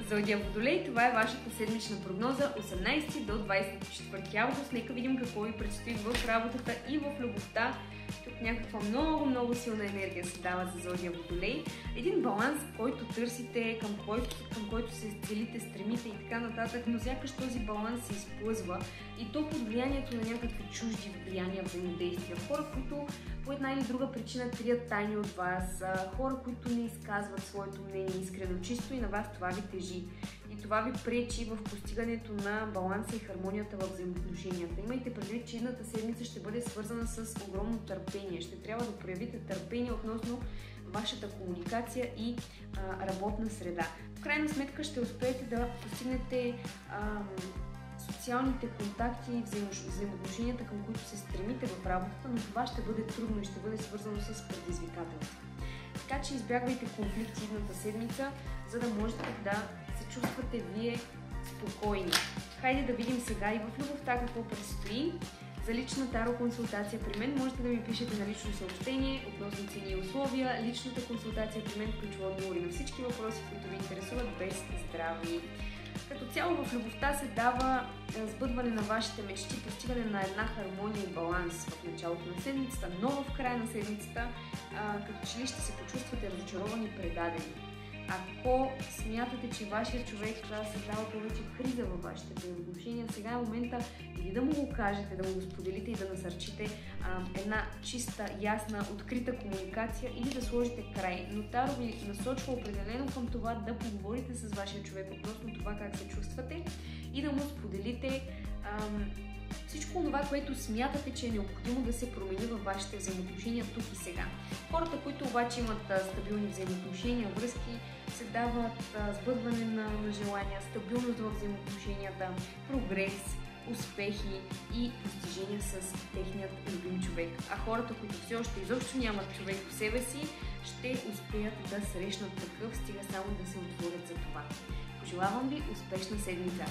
Зодия Водолей, това е вашата седмична прогноза 18 до 24 август. Нека видим какво ви предстои в работата и в любовта. Тук някаква много силна енергия се дава за Зодия Водолей. Един баланс, който търсите, към който се целите, стремите и така нататък, но сякаш този баланс се изплъзва и то под влиянието на някакви чужди влияния, взаимодействия. Хора, които по една или друга причина крият тайни от вас, хора, които не изказват своето мнение искрено, чисто и на вас това ви тежи. И това ви пречи в постигането на баланса и хармонията в взаимоотношенията. Имайте предвид, че едната седмица ще бъде свързана с огромно търпение. Ще трябва да проявите търпение относно вашата комуникация и работна среда. В крайна сметка ще успеете да постигнете социалните контакти и взаимоотношенията, към които се стремите в работата, но това ще бъде трудно и ще бъде свързано с предизвикателства. Така че избягвайте конфликти едната седмица, за да можете да се чувствате вие спокойни. Хайде да видим сега и в любовта какво предстои. За лична таро консултация при мен можете да ми пишете на лично съобщение относно цени и условия. Личната консултация при мен включва отговори на всички въпроси, които ви интересуват, без здраве. Като цяло в любовта се дава сбъдване на вашите мечти, постигане на една хармония и баланс в началото на седмицата, но в края на седмицата като че ли ще се почувствате разочаровани и предадени. Ако смятате, че вашия човек създава повече криза във вашите взаимоотношения, сега е момента или да му го кажете, да му го споделите и да насърчите една чиста, ясна, открита комуникация или да сложите край. Но Таро ви насочва определено към това да поговорите с вашия човек относно това как се чувствате и да му споделите всичко това, което смятате, че е необходимо да се промени във вашите взаимоотношения тук и сега. Хората, които обаче имат стабилни взаимоотношения, връзки, се дават сбъдване на желания, стабилност в взаимоотношенията, прогрес, успехи и постижения с техният любим човек. А хората, които все още изобщо нямат човек в себе си, ще успеят да срещнат такъв, стига само да се отворят за това. Пожелавам ви успешна седмица!